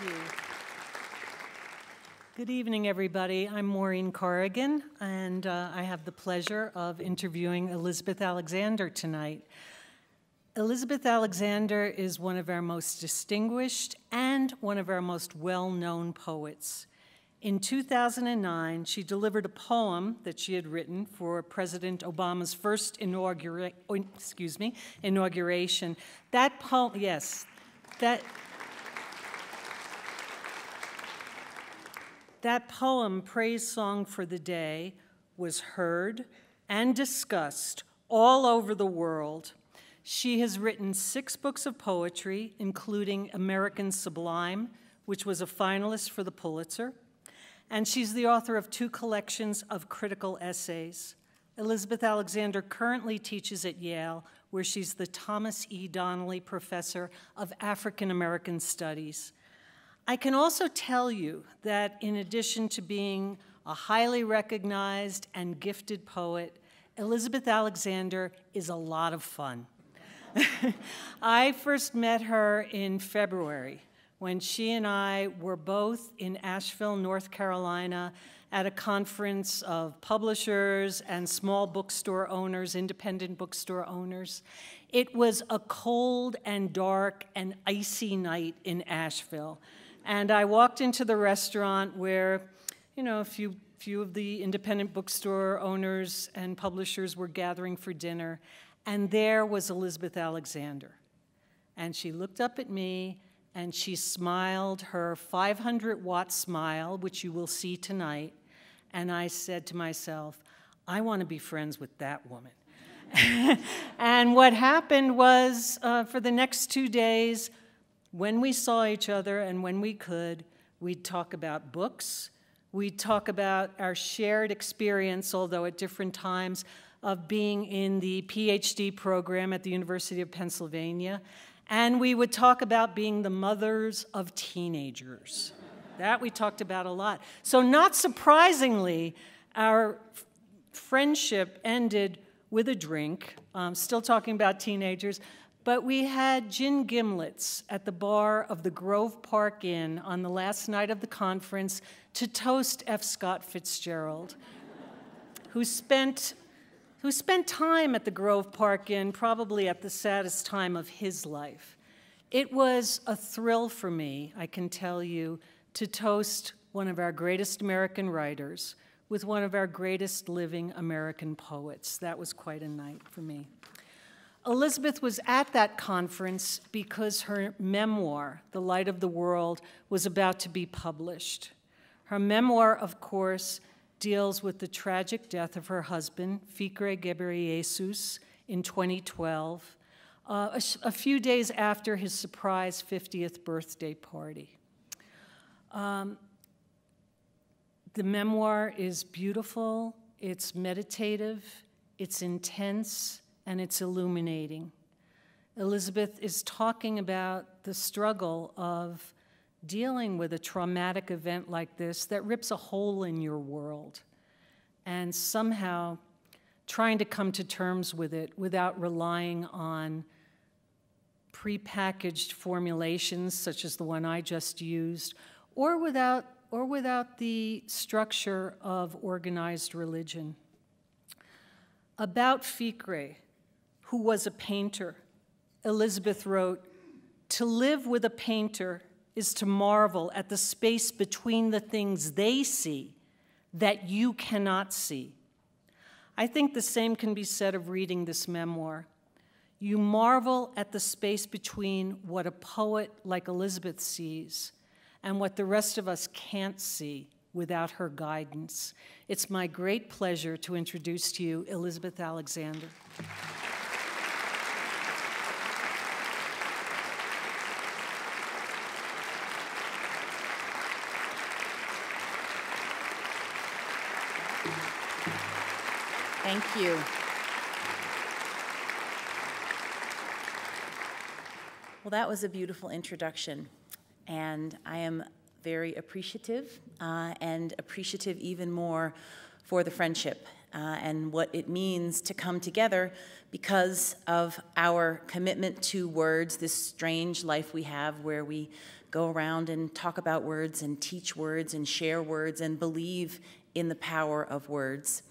you. Good evening, everybody. I'm Maureen Corrigan, and I have the pleasure of interviewing Elizabeth Alexander tonight. Elizabeth Alexander is one of our most distinguished and one of our most well-known poets. In 2009, she delivered a poem that she had written for President Obama's first inauguration. That poem, yes, that poem, Praise Song for the Day, was heard and discussed all over the world. She has written 6 books of poetry, including American Sublime, which was a finalist for the Pulitzer, and she's the author of 2 collections of critical essays. Elizabeth Alexander currently teaches at Yale, where she's the Thomas E. Donnelly Professor of African American Studies. I can also tell you that in addition to being a highly recognized and gifted poet, Elizabeth Alexander is a lot of fun. I first met her in February when she and I were both in Asheville, North Carolina, at a conference of publishers and small bookstore owners, independent bookstore owners. It was a cold and dark and icy night in Asheville. And I walked into the restaurant where, you know, a few of the independent bookstore owners and publishers were gathering for dinner, and there was Elizabeth Alexander. And she looked up at me, and she smiled her 500-watt smile, which you will see tonight, and I said to myself, I want to be friends with that woman. And what happened was, for the next 2 days, when we saw each other and when we could, we'd talk about books, we'd talk about our shared experience, although at different times, of being in the PhD program at the University of Pennsylvania, and we would talk about being the mothers of teenagers. That we talked about a lot. So not surprisingly, our friendship ended with a drink, still talking about teenagers, but we had gin gimlets at the bar of the Grove Park Inn on the last night of the conference to toast F. Scott Fitzgerald, who spent time at the Grove Park Inn, probably at the saddest time of his life. It was a thrill for me, I can tell you, to toast one of our greatest American writers with one of our greatest living American poets. That was quite a night for me. Elizabeth was at that conference because her memoir, The Light of the World, was about to be published. Her memoir, of course, deals with the tragic death of her husband, Fikre Gebreyesus, in 2012, a few days after his surprise 50th birthday party. The memoir is beautiful, it's meditative, it's intense, and it's illuminating. Elizabeth is talking about the struggle of dealing with a traumatic event like this that rips a hole in your world, and somehow trying to come to terms with it without relying on prepackaged formulations such as the one I just used, or without the structure of organized religion. About Fikre, who was a painter, Elizabeth wrote, "To live with a painter is to marvel at the space between the things they see that you cannot see." I think the same can be said of reading this memoir. You marvel at the space between what a poet like Elizabeth sees and what the rest of us can't see without her guidance. It's my great pleasure to introduce to you Elizabeth Alexander. Thank you. Well, that was a beautiful introduction, and I am very appreciative, and appreciative even more for the friendship and what it means to come together because of our commitment to words, this strange life we have where we go around and talk about words and teach words and share words and believe in the power of words.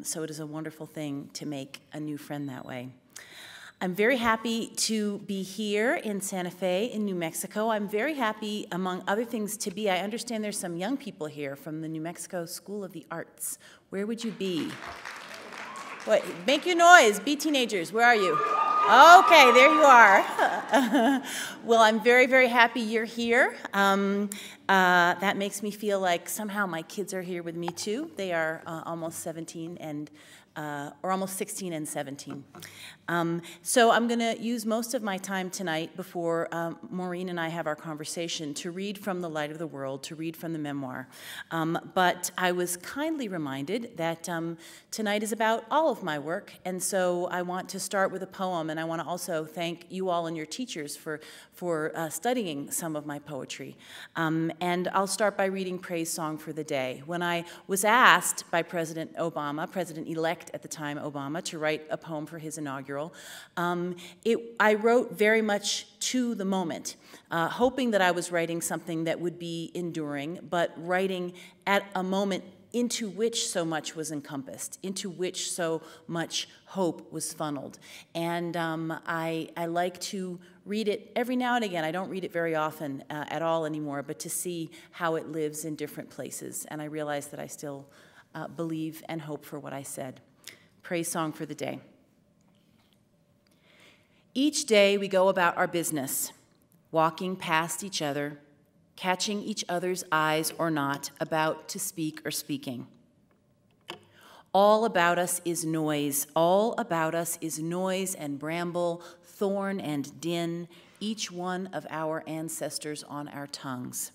So it is a wonderful thing to make a new friend that way. I'm very happy to be here in Santa Fe in New Mexico. I'm very happy, among other things, to be, I understand there's some young people here from the New Mexico School of the Arts. Where would you be? What, make your noise, be teenagers, where are you? Okay, there you are. Well, I'm very, very happy you're here. That makes me feel like somehow my kids are here with me too. They are almost 17 and or almost 16 and 17. So I'm going to use most of my time tonight before Maureen and I have our conversation to read from The Light of the World, to read from the memoir. But I was kindly reminded that tonight is about all of my work, and so I want to start with a poem, and I want to also thank you all and your teachers for studying some of my poetry. And I'll start by reading Praise Song for the Day. When I was asked by President Obama, President-elect at the time Obama, to write a poem for his inaugural, I wrote very much to the moment, hoping that I was writing something that would be enduring, but writing at a moment into which so much was encompassed, into which so much hope was funneled. And I like to read it every now and again. I don't read it very often at all anymore, but to see how it lives in different places. And I realize that I still believe and hope for what I said. Praise Song for the Day. Each day we go about our business, walking past each other, catching each other's eyes or not, about to speak or speaking. All about us is noise. All about us is noise and bramble, thorn and din, each one of our ancestors on our tongues.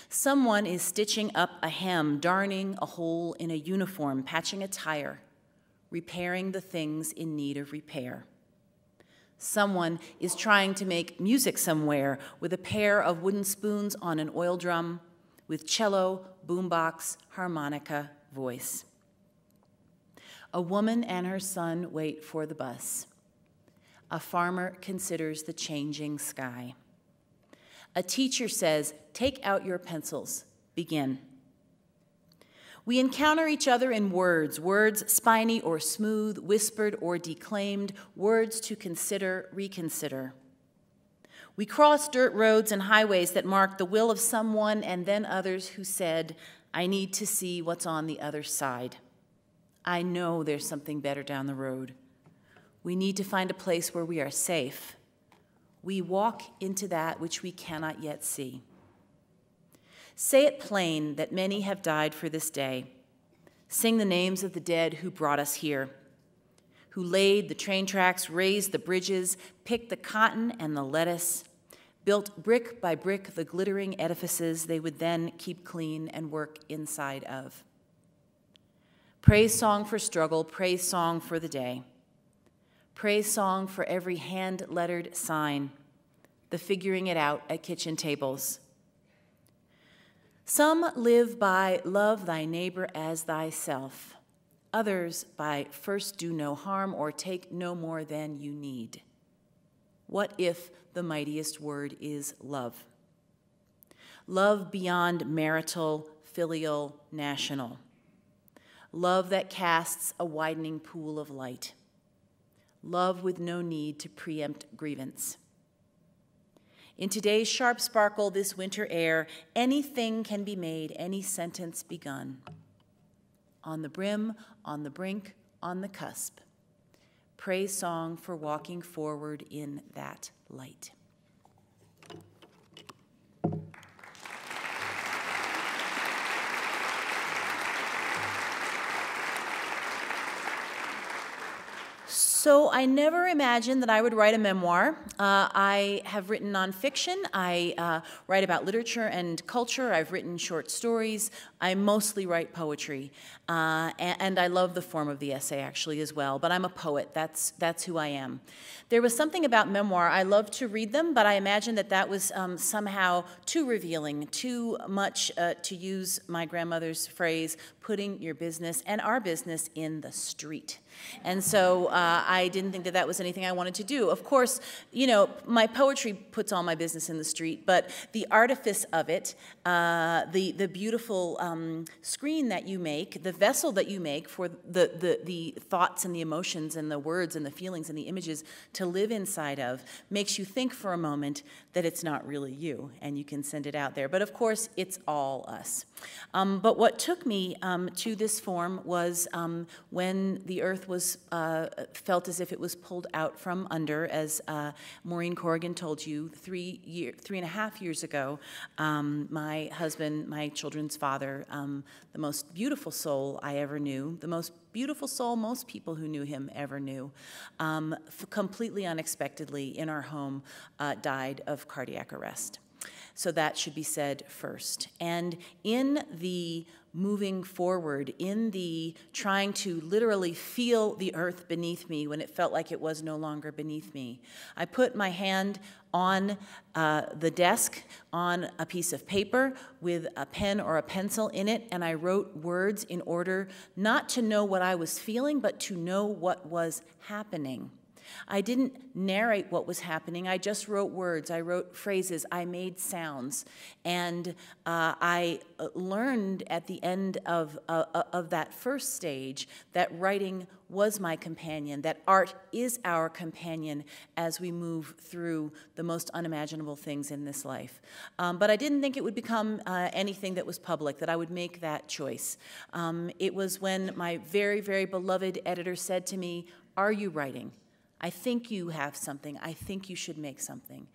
Someone is stitching up a hem, darning a hole in a uniform, patching a tire, repairing the things in need of repair. Someone is trying to make music somewhere with a pair of wooden spoons on an oil drum, with cello, boombox, harmonica, voice. A woman and her son wait for the bus. A farmer considers the changing sky. A teacher says, "Take out your pencils, begin." We encounter each other in words, words spiny or smooth, whispered or declaimed, words to consider, reconsider. We cross dirt roads and highways that mark the will of someone and then others who said, "I need to see what's on the other side. I know there's something better down the road. We need to find a place where we are safe. We walk into that which we cannot yet see. Say it plain that many have died for this day. Sing the names of the dead who brought us here, who laid the train tracks, raised the bridges, picked the cotton and the lettuce, built brick by brick the glittering edifices they would then keep clean and work inside of. Praise song for struggle, praise song for the day. Praise song for every hand-lettered sign, the figuring it out at kitchen tables. Some live by love thy neighbor as thyself. Others by first do no harm or take no more than you need. What if the mightiest word is love? Love beyond marital, filial, national. Love that casts a widening pool of light. Love with no need to preempt grievance. In today's sharp sparkle, this winter air, anything can be made, any sentence begun. On the brim, on the brink, on the cusp. Praise song for walking forward in that light. So I never imagined that I would write a memoir. I have written nonfiction. I write about literature and culture. I've written short stories. I mostly write poetry. And I love the form of the essay, actually, as well. But I'm a poet. That's who I am. There was something about memoir. I love to read them, but I imagined that that was somehow too revealing, too much, to use my grandmother's phrase, putting your business and our business in the street. And so I didn't think that that was anything I wanted to do. Of course, you know, my poetry puts all my business in the street, but the artifice of it, the beautiful screen that you make, the vessel that you make for the thoughts and the emotions and the words and the feelings and the images to live inside of, makes you think for a moment that it's not really you, and you can send it out there. But of course, it's all us. But what took me to this form was when the earth was felt as if it was pulled out from under, as Maureen Corrigan told you 3.5 years ago. My husband, my children's father, the most beautiful soul I ever knew, the most beautiful soul most people who knew him ever knew, completely unexpectedly in our home, died of cardiac arrest. So that should be said first. And in the moving forward, in the trying to literally feel the earth beneath me when it felt like it was no longer beneath me, I put my hand on the desk, on a piece of paper with a pen or a pencil in it, and I wrote words in order not to know what I was feeling, but to know what was happening. I didn't narrate what was happening. I just wrote words. I wrote phrases. I made sounds. And I learned at the end of that first stage that writing was my companion, that art is our companion as we move through the most unimaginable things in this life. But I didn't think it would become anything that was public, that I would make that choice. It was when my very, very beloved editor said to me, "Are you writing? I think you have something. I think you should make something."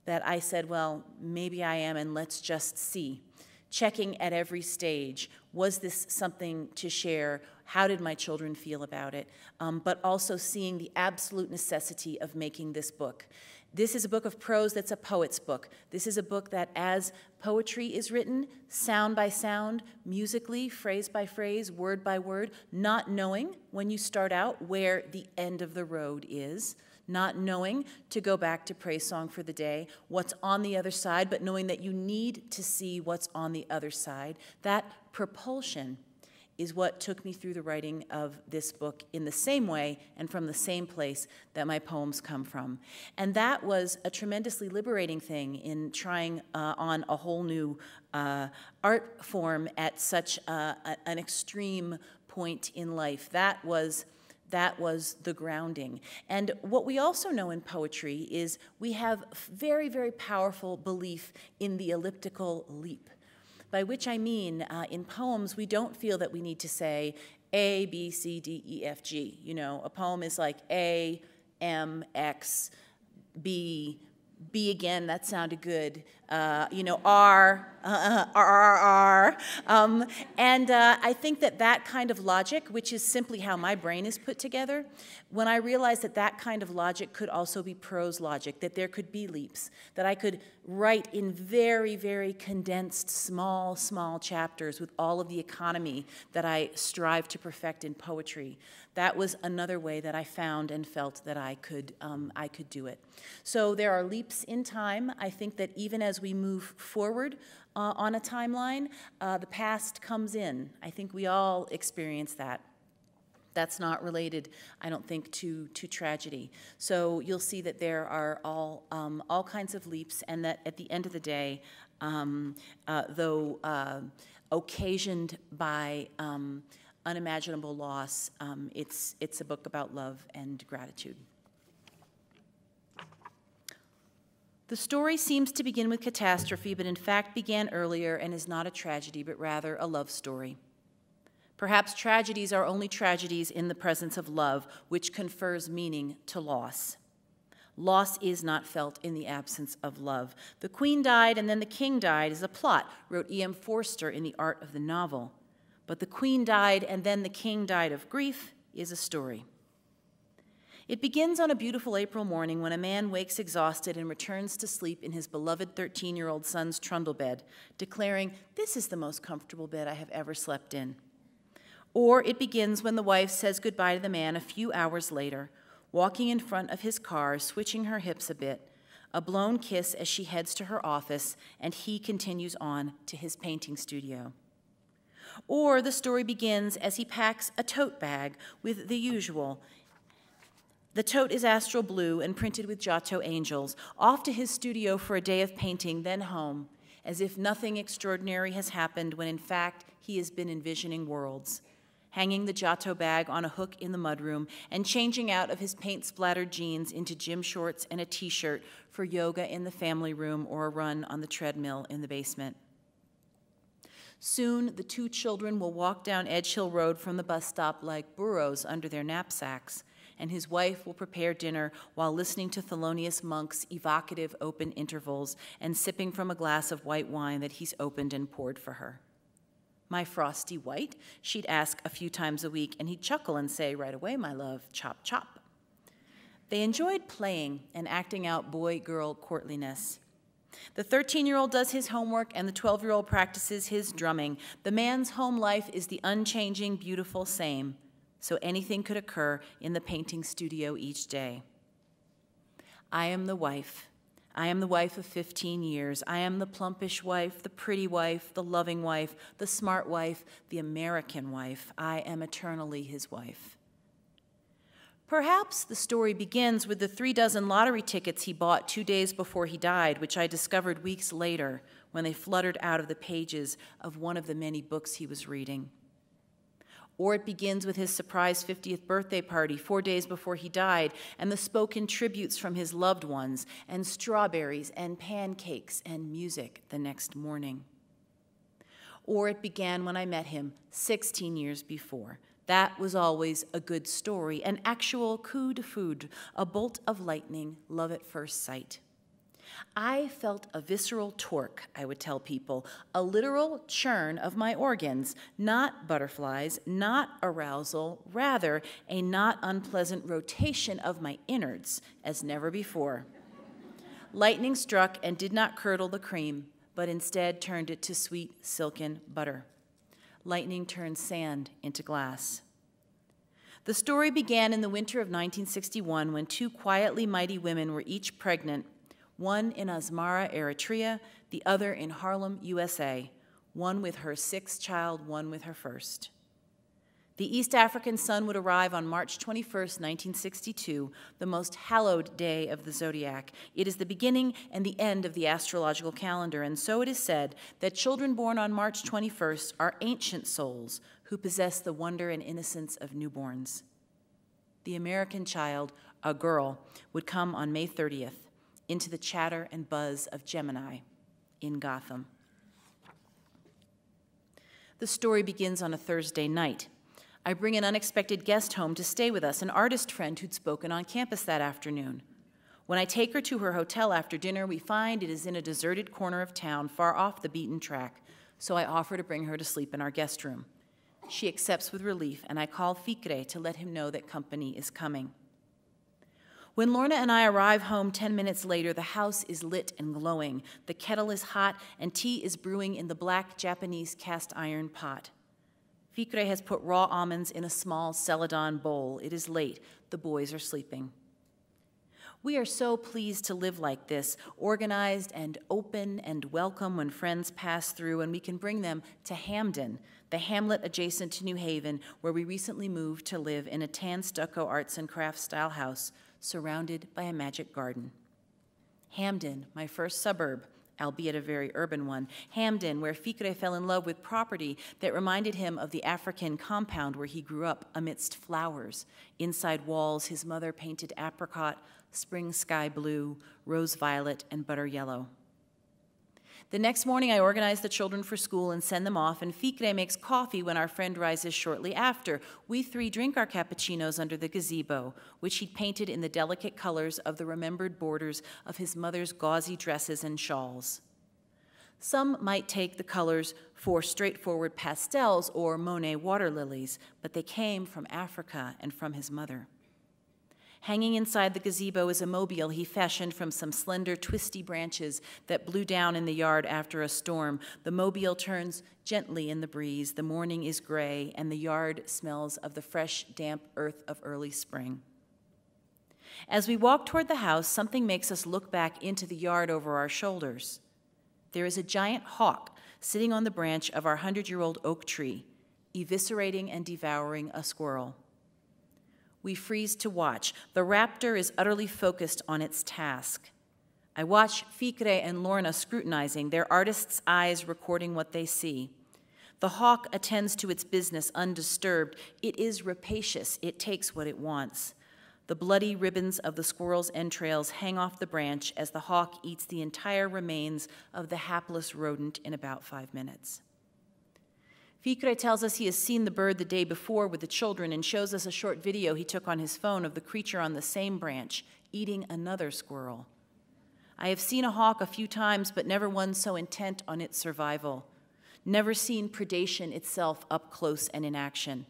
That I said, well, maybe I am, and let's just see. Checking at every stage, was this something to share? How did my children feel about it? But also seeing the absolute necessity of making this book. This is a book of prose that's a poet's book. This is a book that, as poetry is written, sound by sound, musically, phrase by phrase, word by word, not knowing when you start out where the end of the road is, not knowing, to go back to Praise Song for the Day, what's on the other side, but knowing that you need to see what's on the other side. That propulsion is what took me through the writing of this book in the same way and from the same place that my poems come from. And that was a tremendously liberating thing in trying on a whole new art form at such an extreme point in life. That was the grounding. And what we also know in poetry is we have very, very powerful belief in the elliptical leap. By which I mean, in poems, we don't feel that we need to say A, B, C, D, E, F, G. You know, a poem is like A, M, X, B, B again, that sounded good. You know, R, R, R, R. And I think that that kind of logic, which is simply how my brain is put together, when I realized that that kind of logic could also be prose logic, that there could be leaps, that I could write in very, very condensed, small, small chapters with all of the economy that I strive to perfect in poetry, that was another way that I found and felt that I could do it. So there are leaps in time. I think that even as we move forward on a timeline, the past comes in. I think we all experience that. That's not related, I don't think, to tragedy. So you'll see that there are all kinds of leaps, and that at the end of the day, though occasioned by unimaginable loss, it's a book about love and gratitude. The story seems to begin with catastrophe, but in fact began earlier and is not a tragedy, but rather a love story. Perhaps tragedies are only tragedies in the presence of love, which confers meaning to loss. Loss is not felt in the absence of love. The queen died and then the king died is a plot, wrote E.M. Forster in The Art of the Novel. But the queen died and then the king died of grief is a story. It begins on a beautiful April morning when a man wakes exhausted and returns to sleep in his beloved 13-year-old son's trundle bed, declaring, "This is the most comfortable bed I have ever slept in." Or it begins when the wife says goodbye to the man a few hours later, walking in front of his car, switching her hips a bit, a blown kiss as she heads to her office, and he continues on to his painting studio. Or the story begins as he packs a tote bag with the usual, The tote is astral blue and printed with Giotto angels, off to his studio for a day of painting, then home, as if nothing extraordinary has happened when in fact he has been envisioning worlds, hanging the Giotto bag on a hook in the mudroom and changing out of his paint-splattered jeans into gym shorts and a t-shirt for yoga in the family room or a run on the treadmill in the basement. Soon, the two children will walk down Edge Hill Road from the bus stop like burros under their knapsacks, and his wife will prepare dinner while listening to Thelonious Monk's evocative open intervals and sipping from a glass of white wine that he's opened and poured for her. "My frosty white?" she'd ask a few times a week, and he'd chuckle and say, "Right away, my love, chop, chop." They enjoyed playing and acting out boy-girl courtliness. The 13-year-old does his homework and the 12-year-old practices his drumming. The man's home life is the unchanging, beautiful same, so anything could occur in the painting studio each day. I am the wife. I am the wife of 15 years. I am the plumpish wife, the pretty wife, the loving wife, the smart wife, the American wife. I am eternally his wife. Perhaps the story begins with the 36 lottery tickets he bought 2 days before he died, which I discovered weeks later when they fluttered out of the pages of one of the many books he was reading. Or it begins with his surprise 50th birthday party 4 days before he died, and the spoken tributes from his loved ones, and strawberries and pancakes and music the next morning. Or it began when I met him 16 years before. That was always a good story, an actual coup de foudre, a bolt of lightning, love at first sight. I felt a visceral torque, I would tell people, a literal churn of my organs, not butterflies, not arousal, rather a not unpleasant rotation of my innards, as never before. Lightning struck and did not curdle the cream, but instead turned it to sweet, silken butter. Lightning turned sand into glass. The story began in the winter of 1961 when two quietly mighty women were each pregnant, one in Asmara, Eritrea, the other in Harlem, USA, one with her sixth child, one with her first. The East African sun would arrive on March 21st, 1962, the most hallowed day of the zodiac. It is the beginning and the end of the astrological calendar, and so it is said that children born on March 21st are ancient souls who possess the wonder and innocence of newborns. The American child, a girl, would come on May 30th into the chatter and buzz of Gemini in Gotham. The story begins on a Thursday night. I bring an unexpected guest home to stay with us, an artist friend who'd spoken on campus that afternoon. When I take her to her hotel after dinner, we find it is in a deserted corner of town, far off the beaten track, so I offer to bring her to sleep in our guest room. She accepts with relief, and I call Fikre to let him know that company is coming. When Lorna and I arrive home 10 minutes later, the house is lit and glowing. The kettle is hot, and tea is brewing in the black Japanese cast iron pot. Fikre has put raw almonds in a small celadon bowl. It is late. The boys are sleeping. We are so pleased to live like this, organized and open and welcome when friends pass through, and we can bring them to Hamden, the hamlet adjacent to New Haven, where we recently moved to live in a tan stucco arts and crafts style house surrounded by a magic garden. Hamden, my first suburb, albeit a very urban one. Hamden, where Fikre fell in love with property that reminded him of the African compound where he grew up amidst flowers. Inside walls, his mother painted apricot, spring sky blue, rose violet, and butter yellow. The next morning, I organize the children for school and send them off, and Fikre makes coffee when our friend rises shortly after. We three drink our cappuccinos under the gazebo, which he'd painted in the delicate colors of the remembered borders of his mother's gauzy dresses and shawls. Some might take the colors for straightforward pastels or Monet water lilies, but they came from Africa and from his mother. Hanging inside the gazebo is a mobile he fashioned from some slender, twisty branches that blew down in the yard after a storm. The mobile turns gently in the breeze. The morning is gray, and the yard smells of the fresh, damp earth of early spring. As we walk toward the house, something makes us look back into the yard over our shoulders. There is a giant hawk sitting on the branch of our 100-year-old oak tree, eviscerating and devouring a squirrel. We freeze to watch. The raptor is utterly focused on its task. I watch Fikre and Lorna scrutinizing, their artist's eyes recording what they see. The hawk attends to its business undisturbed. It is rapacious. It takes what it wants. The bloody ribbons of the squirrel's entrails hang off the branch as the hawk eats the entire remains of the hapless rodent in about 5 minutes. Fikre tells us he has seen the bird the day before with the children and shows us a short video he took on his phone of the creature on the same branch, eating another squirrel. I have seen a hawk a few times, but never one so intent on its survival. Never seen predation itself up close and in action.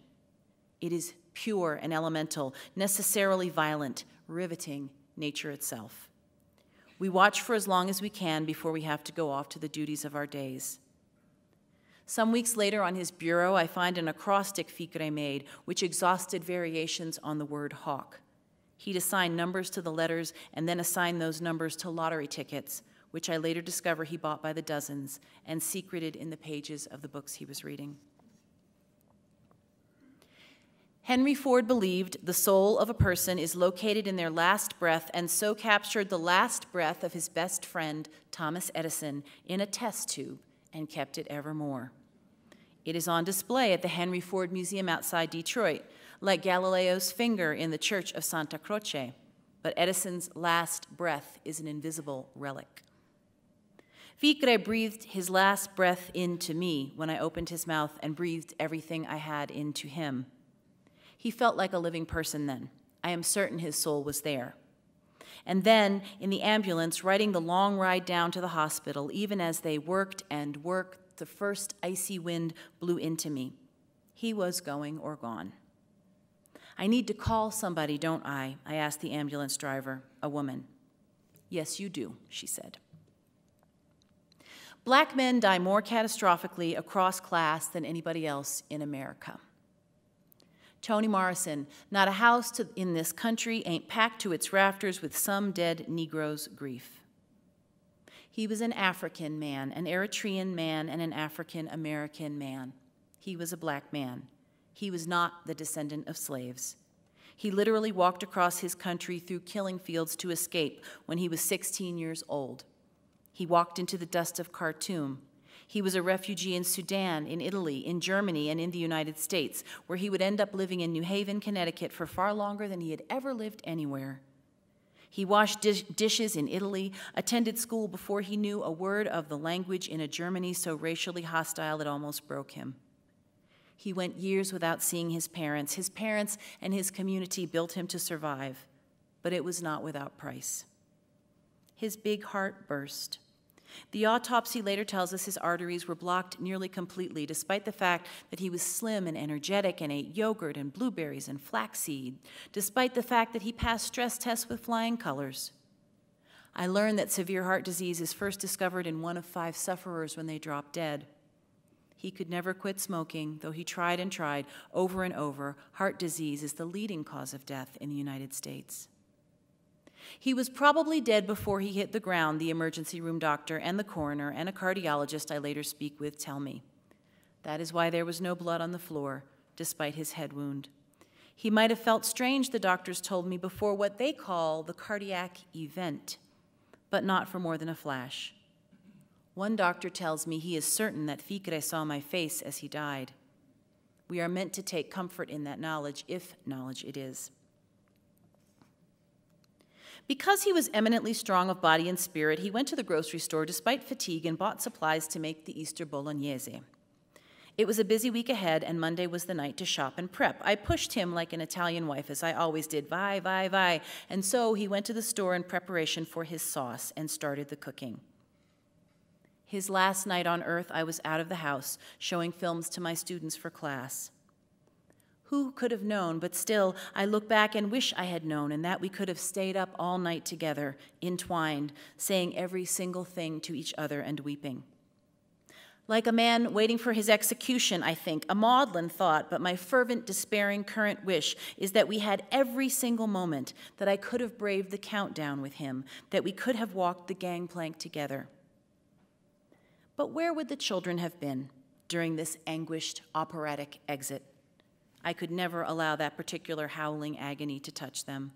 It is pure and elemental, necessarily violent, riveting nature itself. We watch for as long as we can before we have to go off to the duties of our days. Some weeks later on his bureau, I find an acrostic Fikre made, which exhausted variations on the word hawk. He'd assign numbers to the letters and then assign those numbers to lottery tickets, which I later discover he bought by the dozens and secreted in the pages of the books he was reading. Henry Ford believed the soul of a person is located in their last breath, and so captured the last breath of his best friend, Thomas Edison, in a test tube and kept it evermore. It is on display at the Henry Ford Museum outside Detroit, like Galileo's finger in the Church of Santa Croce, but Edison's last breath is an invisible relic. Fikre breathed his last breath into me when I opened his mouth and breathed everything I had into him. He felt like a living person then. I am certain his soul was there. And then, in the ambulance, riding the long ride down to the hospital, even as they worked and worked, the first icy wind blew into me. He was going or gone. I need to call somebody, don't I? I asked the ambulance driver, a woman. Yes, you do, she said. Black men die more catastrophically across class than anybody else in America. Toni Morrison, not a house in this country ain't packed to its rafters with some dead Negro's grief. He was an African man, an Eritrean man, and an African-American man. He was a black man. He was not the descendant of slaves. He literally walked across his country through killing fields to escape when he was 16 years old. He walked into the dust of Khartoum. He was a refugee in Sudan, in Italy, in Germany, and in the United States, where he would end up living in New Haven, Connecticut for far longer than he had ever lived anywhere. He washed dishes in Italy, attended school before he knew a word of the language in a Germany so racially hostile it almost broke him. He went years without seeing his parents. His parents and his community built him to survive, but it was not without price. His big heart burst. The autopsy later tells us his arteries were blocked nearly completely, despite the fact that he was slim and energetic and ate yogurt and blueberries and flaxseed, despite the fact that he passed stress tests with flying colors. I learned that severe heart disease is first discovered in 1 of 5 sufferers when they drop dead. He could never quit smoking, though he tried and tried over and over. Heart disease is the leading cause of death in the United States. He was probably dead before he hit the ground, the emergency room doctor and the coroner and a cardiologist I later speak with tell me. That is why there was no blood on the floor, despite his head wound. He might have felt strange, the doctors told me, before what they call the cardiac event, but not for more than a flash. One doctor tells me he is certain that Fikre saw my face as he died. We are meant to take comfort in that knowledge, if knowledge it is. Because he was eminently strong of body and spirit, he went to the grocery store despite fatigue and bought supplies to make the Easter bolognese. It was a busy week ahead, and Monday was the night to shop and prep. I pushed him like an Italian wife, as I always did, vai, vai, vai, and so he went to the store in preparation for his sauce and started the cooking. His last night on earth, I was out of the house, showing films to my students for class. Who could have known, but still, I look back and wish I had known, and that we could have stayed up all night together, entwined, saying every single thing to each other and weeping. Like a man waiting for his execution, I think, a maudlin thought, but my fervent, despairing, current wish is that we had every single moment, that I could have braved the countdown with him, that we could have walked the gangplank together. But where would the children have been during this anguished, operatic exit? I could never allow that particular howling agony to touch them.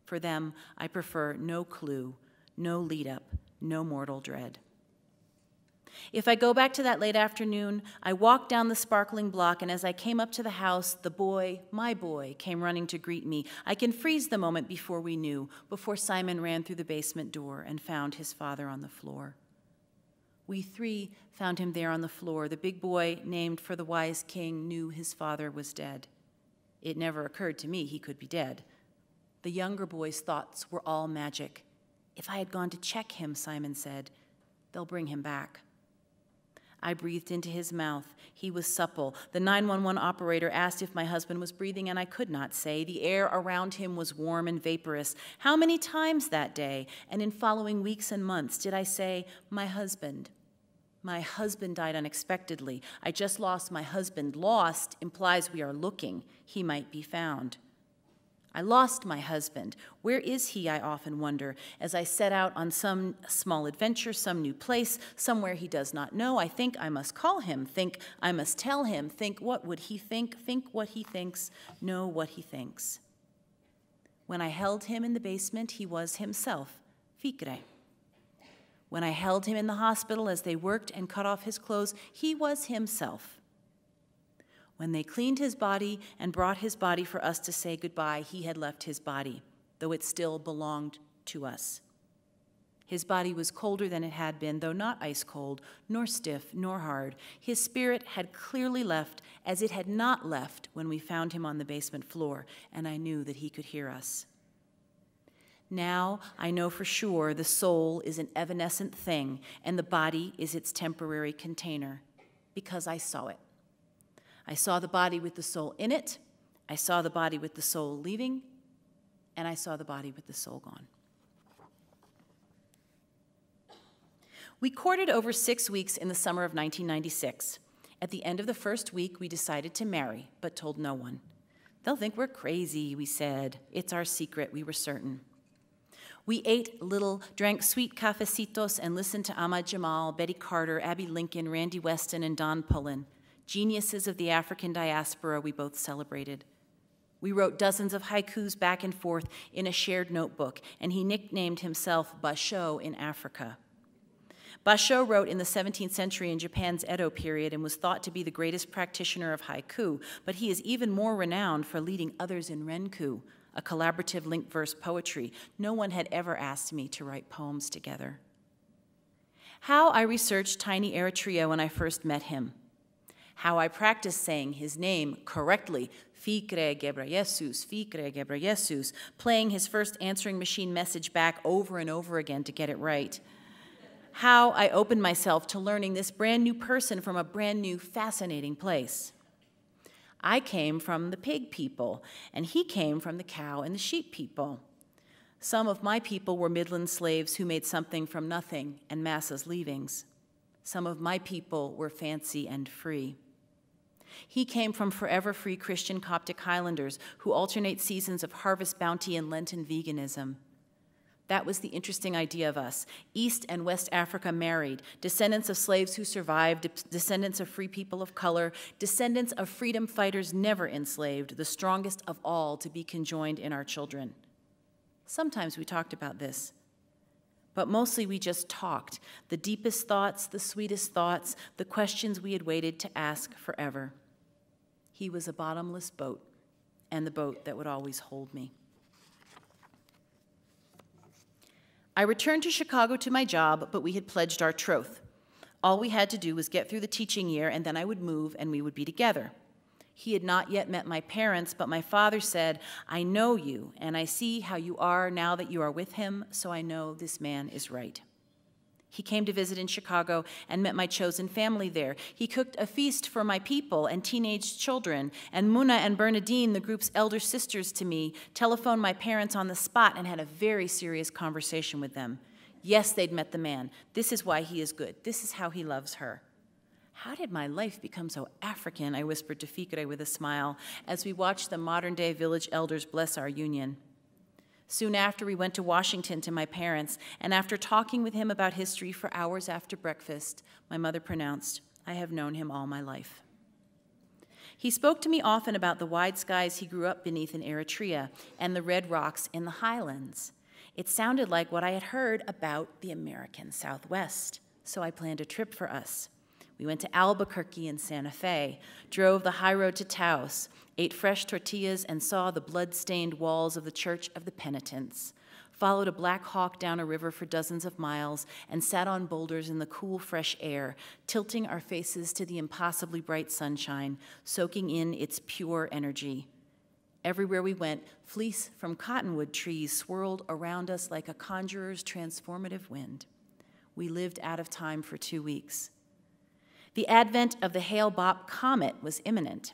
For them, I prefer no clue, no lead-up, no mortal dread. If I go back to that late afternoon, I walked down the sparkling block, and as I came up to the house, the boy, my boy, came running to greet me. I can freeze the moment before we knew, before Simon ran through the basement door and found his father on the floor. We three found him there on the floor. The big boy, named for the wise king, knew his father was dead. It never occurred to me he could be dead. The younger boy's thoughts were all magic. If I had gone to check him, Simon said, they'll bring him back. I breathed into his mouth. He was supple. The 911 operator asked if my husband was breathing, and I could not say. The air around him was warm and vaporous. How many times that day, and in following weeks and months, did I say, my husband? My husband died unexpectedly. I just lost my husband. Lost implies we are looking. He might be found. I lost my husband. Where is he, I often wonder, as I set out on some small adventure, some new place, somewhere he does not know. I think I must call him, think I must tell him, think what would he think what he thinks, know what he thinks. When I held him in the basement, he was himself, Fikre. When I held him in the hospital as they worked and cut off his clothes, he was himself. When they cleaned his body and brought his body for us to say goodbye, he had left his body, though it still belonged to us. His body was colder than it had been, though not ice cold, nor stiff, nor hard. His spirit had clearly left, as it had not left when we found him on the basement floor, and I knew that he could hear us. Now I know for sure the soul is an evanescent thing, and the body is its temporary container, because I saw it. I saw the body with the soul in it, I saw the body with the soul leaving, and I saw the body with the soul gone. We courted over 6 weeks in the summer of 1996. At the end of the first week, we decided to marry, but told no one. They'll think we're crazy, we said. It's our secret, we were certain. We ate little, drank sweet cafecitos, and listened to Ahmad Jamal, Betty Carter, Abby Lincoln, Randy Weston, and Don Pullen. Geniuses of the African diaspora we both celebrated. We wrote dozens of haikus back and forth in a shared notebook, and he nicknamed himself Basho in Africa. Basho wrote in the 17th century in Japan's Edo period and was thought to be the greatest practitioner of haiku, but he is even more renowned for leading others in renku, a collaborative linked verse poetry. No one had ever asked me to write poems together. How I researched Tiny Eritrea when I first met him. How I practiced saying his name correctly, Fikre Gebreyesus, playing his first answering machine message back over and over again to get it right. How I opened myself to learning this brand new person from a brand new, fascinating place. I came from the pig people, and he came from the cow and the sheep people. Some of my people were Midland slaves who made something from nothing and Massa's leavings. Some of my people were fancy and free. He came from forever free Christian Coptic Highlanders who alternate seasons of harvest bounty and Lenten veganism. That was the interesting idea of us. East and West Africa married, descendants of slaves who survived, descendants of free people of color, descendants of freedom fighters never enslaved, the strongest of all to be conjoined in our children. Sometimes we talked about this, but mostly we just talked, the deepest thoughts, the sweetest thoughts, the questions we had waited to ask forever. He was a bottomless boat, and the boat that would always hold me. I returned to Chicago to my job, but we had pledged our troth. All we had to do was get through the teaching year, and then I would move, and we would be together. He had not yet met my parents, but my father said, I know you, and I see how you are now that you are with him, so I know this man is right. He came to visit in Chicago and met my chosen family there. He cooked a feast for my people and teenage children, and Muna and Bernadine, the group's elder sisters to me, telephoned my parents on the spot and had a very serious conversation with them. Yes, they'd met the man. This is why he is good. This is how he loves her. How did my life become so African, I whispered to Fikre with a smile, as we watched the modern-day village elders bless our union. Soon after, we went to Washington to my parents, and after talking with him about history for hours after breakfast, my mother pronounced, I have known him all my life. He spoke to me often about the wide skies he grew up beneath in Eritrea and the red rocks in the highlands. It sounded like what I had heard about the American Southwest, so I planned a trip for us. We went to Albuquerque and Santa Fe, drove the high road to Taos, ate fresh tortillas and saw the blood-stained walls of the Church of the Penitents, followed a Black Hawk down a river for dozens of miles, and sat on boulders in the cool, fresh air, tilting our faces to the impossibly bright sunshine, soaking in its pure energy. Everywhere we went, fleece from cottonwood trees swirled around us like a conjurer's transformative wind. We lived out of time for 2 weeks. The advent of the Hale-Bopp comet was imminent.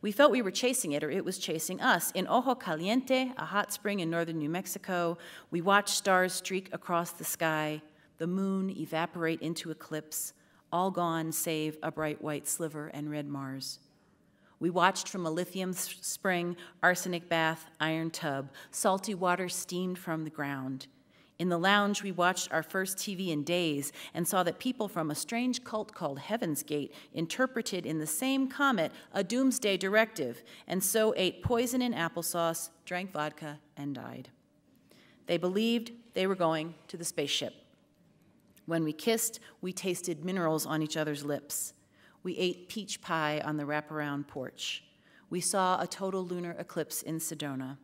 We felt we were chasing it, or it was chasing us. In Ojo Caliente, a hot spring in northern New Mexico, we watched stars streak across the sky, the moon evaporate into eclipse, all gone save a bright white sliver and red Mars. We watched from a lithium spring, arsenic bath, iron tub, salty water steamed from the ground. In the lounge, we watched our first TV in days and saw that people from a strange cult called Heaven's Gate interpreted in the same comet a doomsday directive, and so ate poison in applesauce, drank vodka, and died. They believed they were going to the spaceship. When we kissed, we tasted minerals on each other's lips. We ate peach pie on the wraparound porch. We saw a total lunar eclipse in Sedona.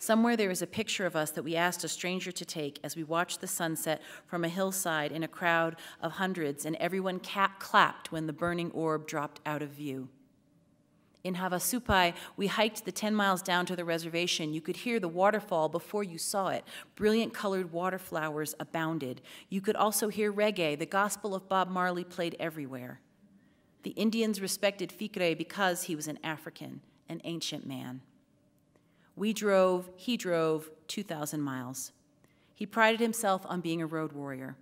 Somewhere there is a picture of us that we asked a stranger to take as we watched the sunset from a hillside in a crowd of hundreds, and everyone clapped when the burning orb dropped out of view. In Havasupai, we hiked the 10 miles down to the reservation. You could hear the waterfall before you saw it. Brilliant colored water flowers abounded. You could also hear reggae. The gospel of Bob Marley played everywhere. The Indians respected Ficre because he was an African, an ancient man. He drove 2,000 miles. He prided himself on being a road warrior.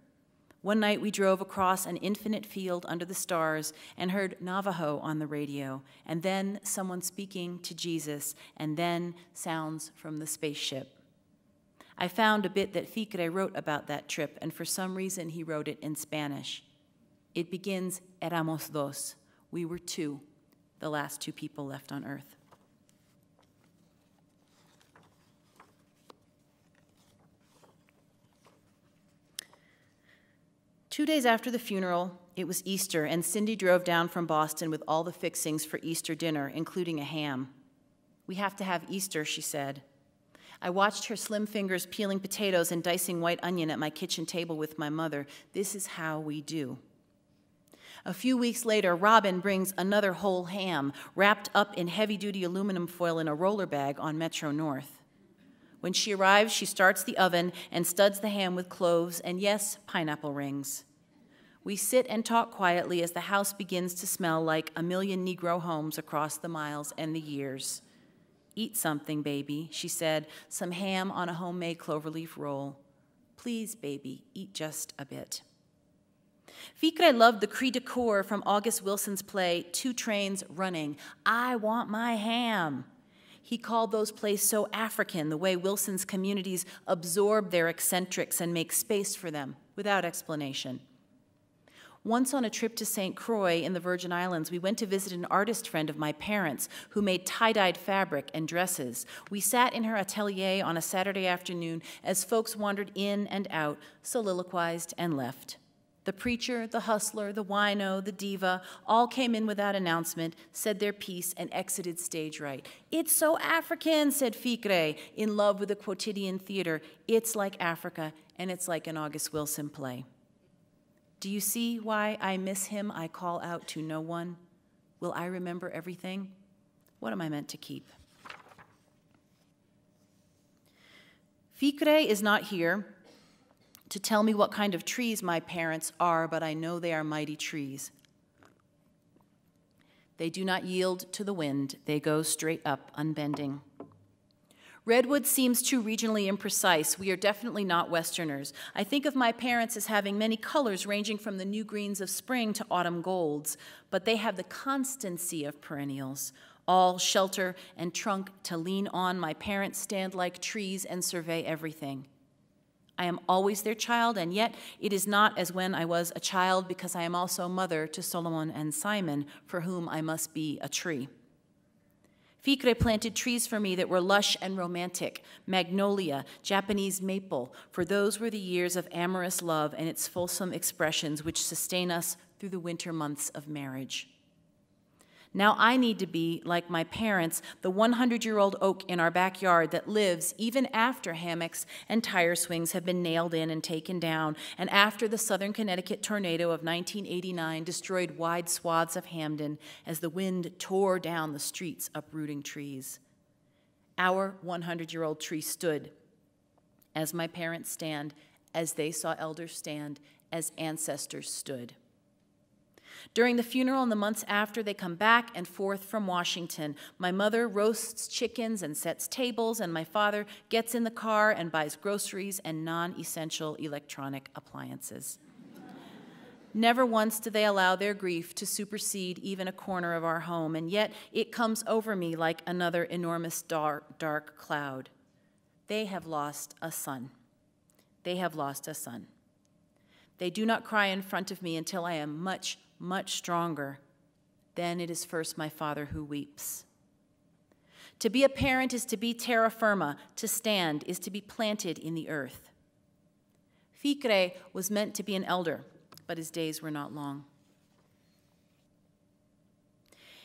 One night we drove across an infinite field under the stars and heard Navajo on the radio, and then someone speaking to Jesus, and then sounds from the spaceship. I found a bit that Ficre wrote about that trip, and for some reason he wrote it in Spanish. It begins, éramos dos. We were two, the last two people left on Earth. Two days after the funeral, it was Easter, and Cindy drove down from Boston with all the fixings for Easter dinner, including a ham. "We have to have Easter," she said. I watched her slim fingers peeling potatoes and dicing white onion at my kitchen table with my mother. This is how we do. A few weeks later, Robin brings another whole ham, wrapped up in heavy-duty aluminum foil in a roller bag on Metro North. When she arrives, she starts the oven and studs the ham with cloves and, yes, pineapple rings. We sit and talk quietly as the house begins to smell like a million Negro homes across the miles and the years. "Eat something, baby," she said, "some ham on a homemade cloverleaf roll. Please, baby, eat just a bit." Ficre loved the cri de coeur from August Wilson's play, Two Trains Running. "I want my ham." He called those plays so African, the way Wilson's communities absorb their eccentrics and make space for them without explanation. Once on a trip to St. Croix in the Virgin Islands, we went to visit an artist friend of my parents who made tie-dyed fabric and dresses. We sat in her atelier on a Saturday afternoon as folks wandered in and out, soliloquized, and left. The preacher, the hustler, the wino, the diva, all came in without announcement, said their piece, and exited stage right. "It's so African," said Ficre, in love with the quotidian theater. "It's like Africa, and it's like an August Wilson play." Do you see why I miss him? I call out to no one. Will I remember everything? What am I meant to keep? Ficre is not here to tell me what kind of trees my parents are, but I know they are mighty trees. They do not yield to the wind. They go straight up, unbending. Redwood seems too regionally imprecise. We are definitely not Westerners. I think of my parents as having many colors ranging from the new greens of spring to autumn golds, but they have the constancy of perennials, all shelter and trunk to lean on. My parents stand like trees and survey everything. I am always their child, and yet it is not as when I was a child, because I am also mother to Solomon and Simon, for whom I must be a tree. Fikre planted trees for me that were lush and romantic, magnolia, Japanese maple, for those were the years of amorous love and its fulsome expressions which sustain us through the winter months of marriage. Now I need to be, like my parents, the 100-year-old oak in our backyard that lives even after hammocks and tire swings have been nailed in and taken down, and after the southern Connecticut tornado of 1989 destroyed wide swaths of Hamden as the wind tore down the streets, uprooting trees. Our 100-year-old tree stood, as my parents stand, as they saw elders stand, as ancestors stood. During the funeral and the months after, they come back and forth from Washington. My mother roasts chickens and sets tables, and my father gets in the car and buys groceries and non-essential electronic appliances. Never once do they allow their grief to supersede even a corner of our home, and yet it comes over me like another enormous dark cloud. They have lost a son. They have lost a son. They do not cry in front of me until I am much stronger. Then it is first my father who weeps. To be a parent is to be terra firma, to stand is to be planted in the earth. Fikre was meant to be an elder, but his days were not long.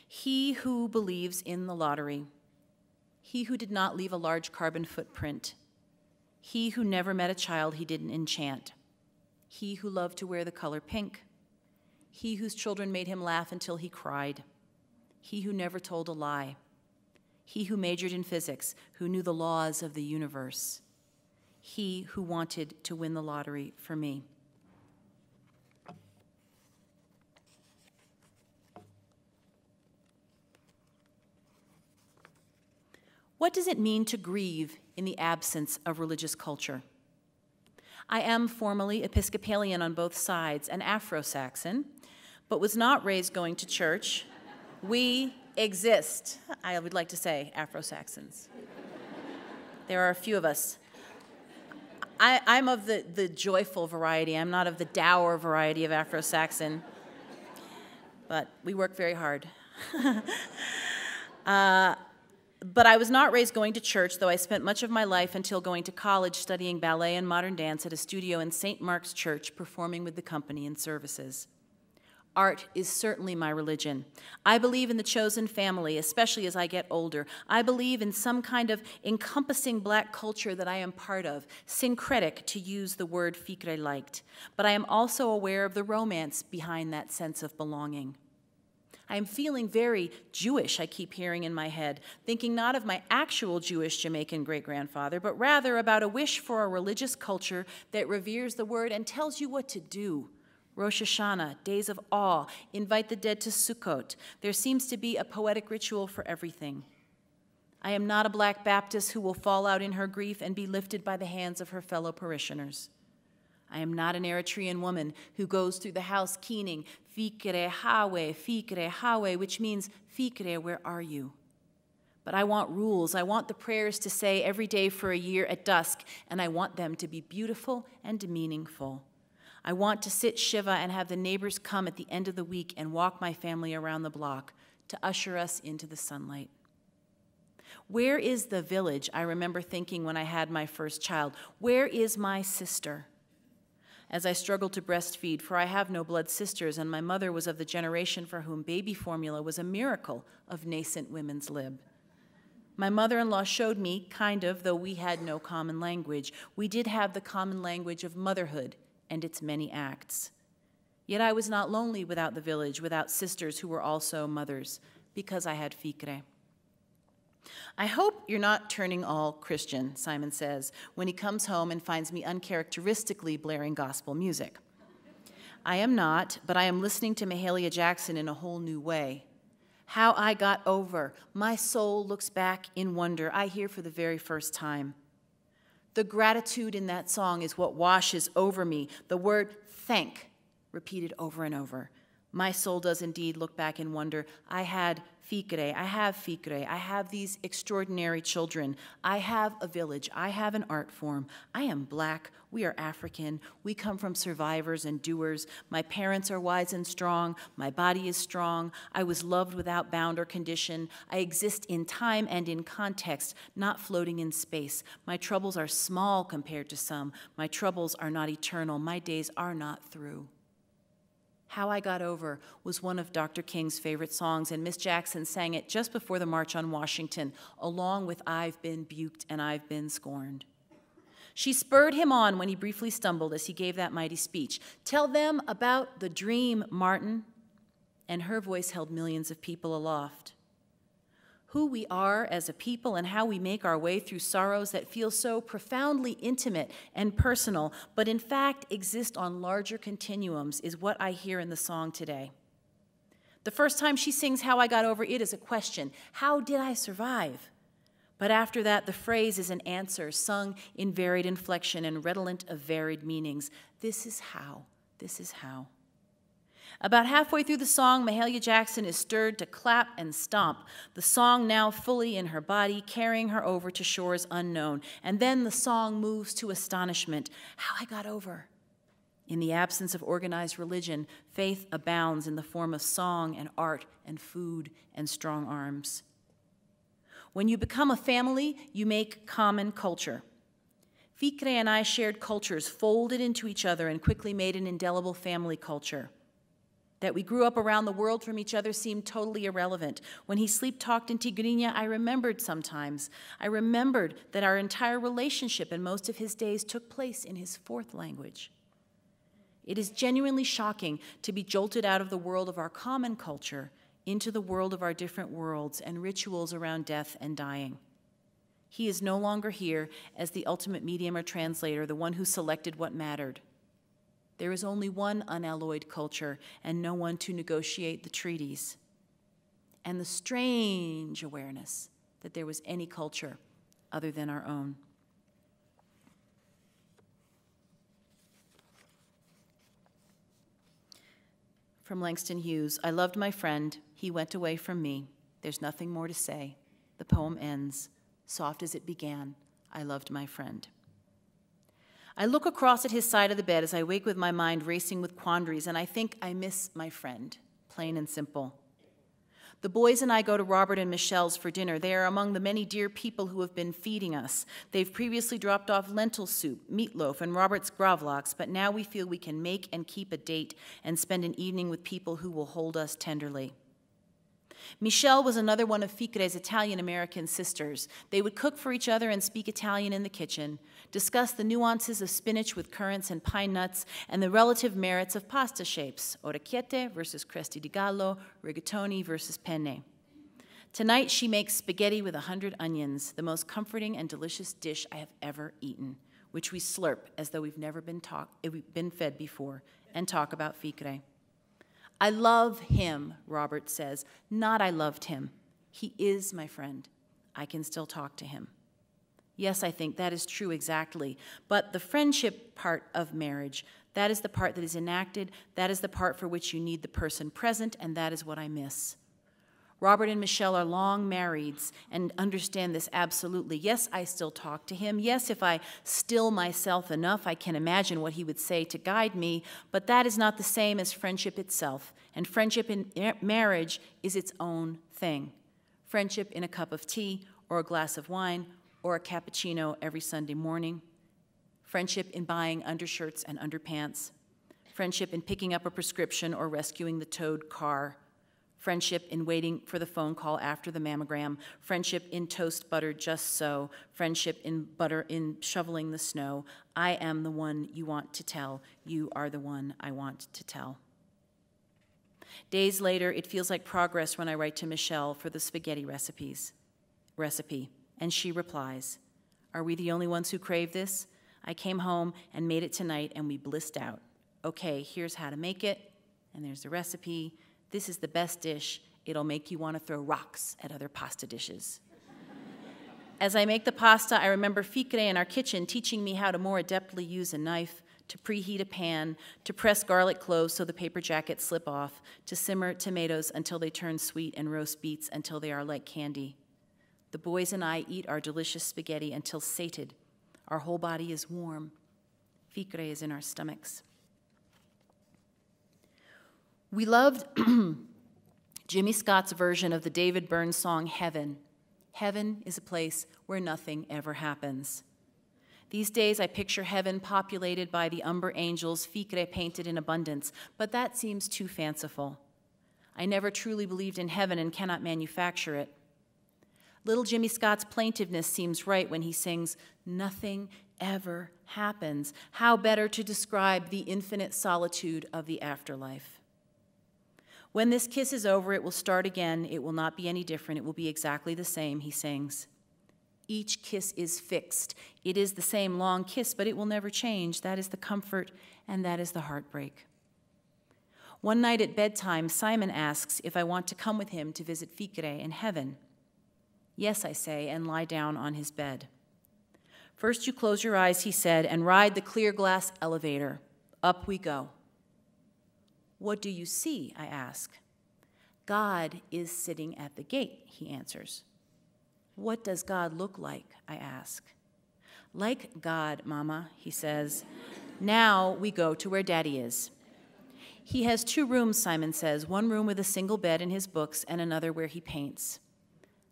He who believes in the lottery, he who did not leave a large carbon footprint, he who never met a child he didn't enchant, he who loved to wear the color pink, he whose children made him laugh until he cried, he who never told a lie, he who majored in physics, who knew the laws of the universe, he who wanted to win the lottery for me. What does it mean to grieve in the absence of religious culture? I am formally Episcopalian on both sides, an Afro-Saxon, but was not raised going to church. We exist, I would like to say, Afro-Saxons. There are a few of us. I'm of the joyful variety. I'm not of the dour variety of Afro-Saxon, but we work very hard. But I was not raised going to church, though I spent much of my life until going to college studying ballet and modern dance at a studio in St. Mark's Church, performing with the company in services. Art is certainly my religion. I believe in the chosen family, especially as I get older. I believe in some kind of encompassing black culture that I am part of, syncretic, to use the word Fikre liked. But I am also aware of the romance behind that sense of belonging. I am feeling very Jewish, I keep hearing in my head, thinking not of my actual Jewish Jamaican great-grandfather, but rather about a wish for a religious culture that reveres the word and tells you what to do. Rosh Hashanah, days of awe, invite the dead to Sukkot. There seems to be a poetic ritual for everything. I am not a Black Baptist who will fall out in her grief and be lifted by the hands of her fellow parishioners. I am not an Eritrean woman who goes through the house keening, Fikre Hawe, which means, Fikre, where are you? But I want rules. I want the prayers to say every day for a year at dusk, and I want them to be beautiful and meaningful. I want to sit Shiva and have the neighbors come at the end of the week and walk my family around the block to usher us into the sunlight. Where is the village, I remember thinking when I had my first child? Where is my sister? As I struggled to breastfeed, for I have no blood sisters, and my mother was of the generation for whom baby formula was a miracle of nascent women's lib. My mother-in-law showed me, kind of, though we had no common language. We did have the common language of motherhood and its many acts. Yet I was not lonely without the village, without sisters who were also mothers, because I had Fikre. I hope you're not turning all Christian, Simon says, when he comes home and finds me uncharacteristically blaring gospel music. I am not, but I am listening to Mahalia Jackson in a whole new way. How I got over, my soul looks back in wonder, I hear for the very first time. The gratitude in that song is what washes over me, the word thank, repeated over and over. My soul does indeed look back in wonder. I had Ficre, I have Ficre, I have these extraordinary children. I have a village, I have an art form. I am Black, we are African, we come from survivors and doers. My parents are wise and strong, my body is strong. I was loved without bound or condition. I exist in time and in context, not floating in space. My troubles are small compared to some. My troubles are not eternal. My days are not through. How I Got Over was one of Dr. King's favorite songs, and Miss Jackson sang it just before the March on Washington, along with I've Been Buked and I've Been Scorned. She spurred him on when he briefly stumbled as he gave that mighty speech. Tell them about the dream, Martin. And her voice held millions of people aloft. Who we are as a people and how we make our way through sorrows that feel so profoundly intimate and personal, but in fact exist on larger continuums, is what I hear in the song today. The first time she sings How I Got Over, it is a question. How did I survive? But after that, the phrase is an answer, sung in varied inflection and redolent of varied meanings. This is how. This is how. About halfway through the song, Mahalia Jackson is stirred to clap and stomp, the song now fully in her body, carrying her over to shores unknown. And then the song moves to astonishment. How I Got Over. In the absence of organized religion, faith abounds in the form of song and art and food and strong arms. When you become a family, you make common culture. Ficre and I shared cultures, folded into each other, and quickly made an indelible family culture. That we grew up around the world from each other seemed totally irrelevant. When he sleep-talked in Tigrinya, I remembered sometimes. I remembered that our entire relationship and most of his days took place in his fourth language. It is genuinely shocking to be jolted out of the world of our common culture into the world of our different worlds and rituals around death and dying. He is no longer here as the ultimate medium or translator, the one who selected what mattered. There is only one unalloyed culture and no one to negotiate the treaties. And the strange awareness that there was any culture other than our own. From Langston Hughes, I loved my friend. He went away from me. There's nothing more to say. The poem ends. Soft as it began, I loved my friend. I look across at his side of the bed as I wake with my mind racing with quandaries, and I think I miss my friend, plain and simple. The boys and I go to Robert and Michelle's for dinner. They are among the many dear people who have been feeding us. They've previously dropped off lentil soup, meatloaf, and Robert's gravlax, but now we feel we can make and keep a date and spend an evening with people who will hold us tenderly. Michelle was another one of Ficre's Italian-American sisters. They would cook for each other and speak Italian in the kitchen, discuss the nuances of spinach with currants and pine nuts, and the relative merits of pasta shapes, orecchiette versus cresti di gallo, rigatoni versus penne. Tonight she makes spaghetti with 100 onions, the most comforting and delicious dish I have ever eaten, which we slurp as though we've never been fed before, and talk about Ficre. I love him, Robert says, not I loved him. He is my friend. I can still talk to him. Yes, I think that is true exactly. But the friendship part of marriage, that is the part that is enacted, that is the part for which you need the person present, and that is what I miss. Robert and Michelle are long marrieds and understand this absolutely. Yes, I still talk to him. Yes, if I still myself enough, I can imagine what he would say to guide me, but that is not the same as friendship itself. And friendship in marriage is its own thing. Friendship in a cup of tea or a glass of wine or a cappuccino every Sunday morning. Friendship in buying undershirts and underpants. Friendship in picking up a prescription or rescuing the towed car. Friendship in waiting for the phone call after the mammogram. Friendship in toast buttered just so. Friendship in butter in shoveling the snow. I am the one you want to tell. You are the one I want to tell. Days later, it feels like progress when I write to Michelle for the spaghetti recipe, and she replies, "Are we the only ones who crave this? I came home and made it tonight, and we blissed out. Okay, here's how to make it, and there's the recipe. This is the best dish. It'll make you want to throw rocks at other pasta dishes." As I make the pasta, I remember Ficre in our kitchen teaching me how to more adeptly use a knife, to preheat a pan, to press garlic cloves so the paper jackets slip off, to simmer tomatoes until they turn sweet and roast beets until they are like candy. The boys and I eat our delicious spaghetti until sated. Our whole body is warm. Ficre is in our stomachs. We loved Jimmy Scott's version of the David Byrne song, Heaven. Heaven is a place where nothing ever happens. These days, I picture heaven populated by the umber angels, Ficre painted in abundance, but that seems too fanciful. I never truly believed in heaven and cannot manufacture it. Little Jimmy Scott's plaintiveness seems right when he sings, "Nothing ever happens." How better to describe the infinite solitude of the afterlife? When this kiss is over, it will start again. It will not be any different. It will be exactly the same, he sings. Each kiss is fixed. It is the same long kiss, but it will never change. That is the comfort, and that is the heartbreak. One night at bedtime, Simon asks if I want to come with him to visit Ficre in heaven. Yes, I say, and lie down on his bed. First you close your eyes, he said, and ride the clear glass elevator. Up we go. What do you see? I ask. God is sitting at the gate, he answers. What does God look like? I ask. Like God, Mama, he says. Now we go to where Daddy is. He has 2 rooms, Simon says, one room with a single bed and his books and another where he paints.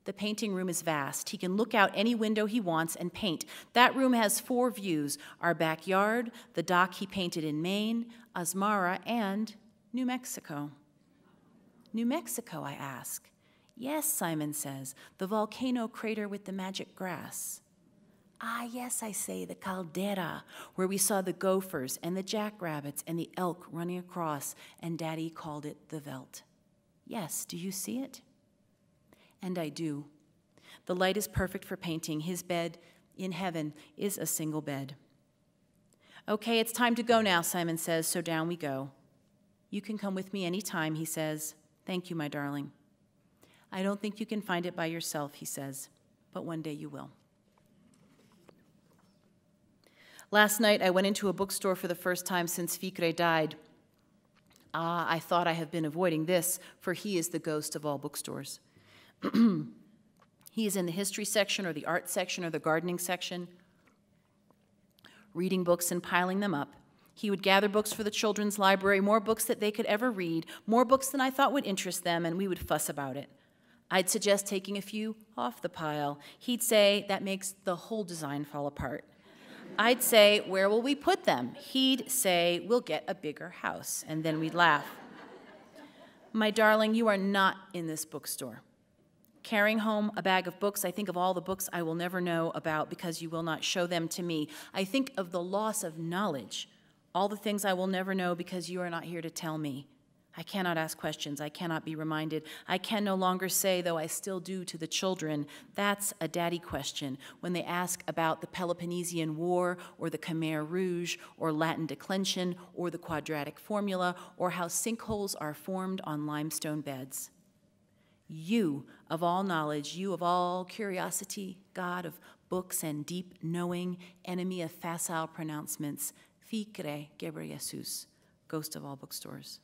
The painting room is vast. He can look out any window he wants and paint. That room has 4 views, our backyard, the dock he painted in Maine, Asmara, and New Mexico. New Mexico, I ask. Yes, Simon says, the volcano crater with the magic grass. Ah, yes, I say, the caldera, where we saw the gophers and the jackrabbits and the elk running across, and Daddy called it the veldt. Yes, do you see it? And I do. The light is perfect for painting. His bed in heaven is a single bed. Okay, it's time to go now, Simon says, so down we go. You can come with me any time, he says. Thank you, my darling. I don't think you can find it by yourself, he says, but one day you will. Last night, I went into a bookstore for the first time since Ficre died. Ah, I thought I have been avoiding this, for he is the ghost of all bookstores. He is in the history section or the art section or the gardening section, reading books and piling them up. He would gather books for the children's library, more books that they could ever read, more books than I thought would interest them, and we would fuss about it. I'd suggest taking a few off the pile. He'd say, that makes the whole design fall apart. I'd say, where will we put them? He'd say, we'll get a bigger house, and then we'd laugh. My darling, you are not in this bookstore. Carrying home a bag of books, I think of all the books I will never know about because you will not show them to me. I think of the loss of knowledge, all the things I will never know because you are not here to tell me. I cannot ask questions. I cannot be reminded. I can no longer say, though I still do to the children, that's a daddy question when they ask about the Peloponnesian War or the Khmer Rouge or Latin declension or the quadratic formula or how sinkholes are formed on limestone beds. You of all knowledge, you of all curiosity, God of books and deep knowing, enemy of facile pronouncements, Ficre Gebreyesus, ghost of all bookstores.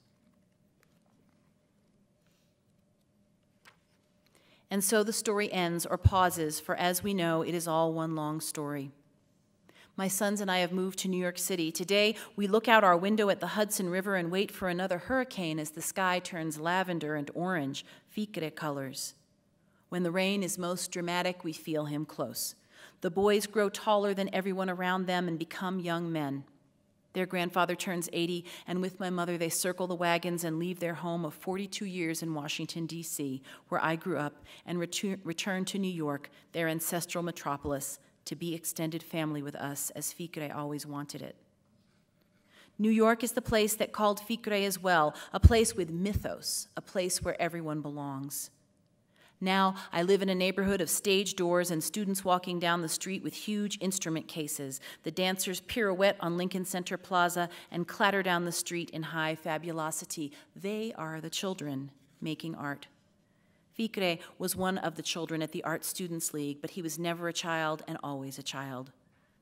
And so the story ends or pauses, for as we know, it is all one long story. My sons and I have moved to New York City. Today, we look out our window at the Hudson River and wait for another hurricane as the sky turns lavender and orange, Ficre colors. When the rain is most dramatic, we feel him close. The boys grow taller than everyone around them and become young men. Their grandfather turns 80, and with my mother, they circle the wagons and leave their home of 42 years in Washington, D.C., where I grew up, and return to New York, their ancestral metropolis, to be extended family with us, as Ficre always wanted it. New York is the place that called Ficre as well, a place with mythos, a place where everyone belongs. Now, I live in a neighborhood of stage doors and students walking down the street with huge instrument cases. The dancers pirouette on Lincoln Center Plaza and clatter down the street in high fabulosity. They are the children making art. Ficre was one of the children at the Art Students League, but he was never a child and always a child.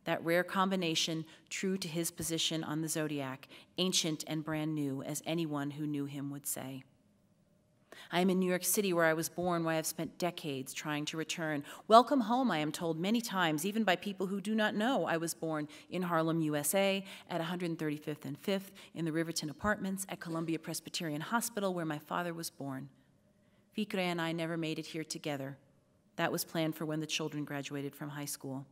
that rare combination true to his position on the zodiac, ancient and brand new, as anyone who knew him would say. I am in New York City, where I was born, where I have spent decades trying to return. Welcome home, I am told many times, even by people who do not know I was born in Harlem, USA, at 135th and 5th, in the Riverton Apartments, at Columbia Presbyterian Hospital, where my father was born. Fikre and I never made it here together. That was planned for when the children graduated from high school.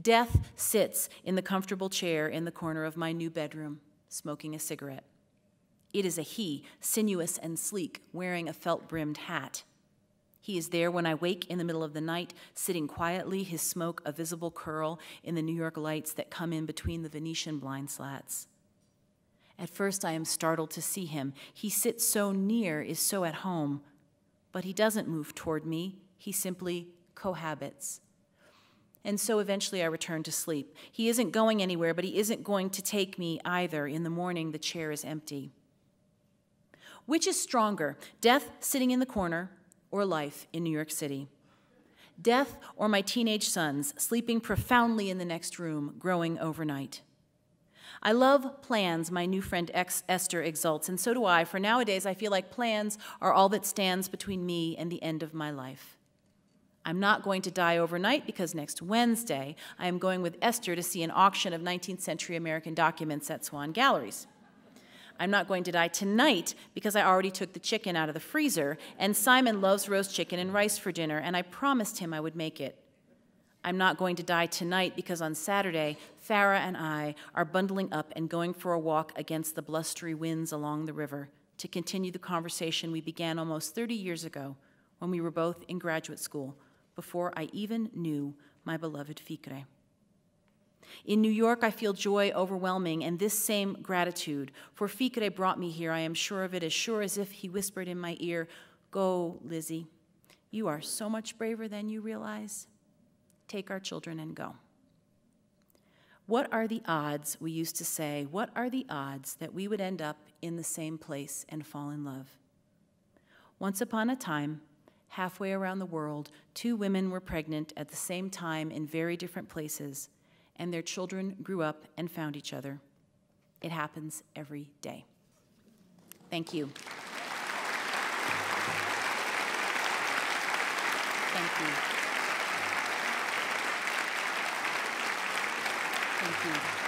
Death sits in the comfortable chair in the corner of my new bedroom, smoking a cigarette. It is a he, sinuous and sleek, wearing a felt-brimmed hat. He is there when I wake in the middle of the night, sitting quietly, his smoke a visible curl in the New York lights that come in between the Venetian blind slats. At first, I am startled to see him. He sits so near, is so at home. But he doesn't move toward me. He simply cohabits. And so eventually I return to sleep. He isn't going anywhere, but he isn't going to take me either. In the morning, the chair is empty. Which is stronger, death sitting in the corner or life in New York City? Death or my teenage sons sleeping profoundly in the next room, growing overnight? I love plans, my new friend Esther exults, and so do I, for nowadays I feel like plans are all that stands between me and the end of my life. I'm not going to die overnight because next Wednesday I am going with Esther to see an auction of 19th century American documents at Swan Galleries. I'm not going to die tonight because I already took the chicken out of the freezer, and Simon loves roast chicken and rice for dinner, and I promised him I would make it. I'm not going to die tonight because on Saturday, Farah and I are bundling up and going for a walk against the blustery winds along the river to continue the conversation we began almost 30 years ago when we were both in graduate school, before I even knew my beloved Fikre. In New York, I feel joy overwhelming and this same gratitude, for Fikre brought me here. I am sure of it, as sure as if he whispered in my ear, "Go, Lizzie. You are so much braver than you realize. Take our children and go." What are the odds, we used to say, what are the odds that we would end up in the same place and fall in love? Once upon a time, halfway around the world, two women were pregnant at the same time in very different places, and their children grew up and found each other. It happens every day. Thank you. Thank you. Thank you.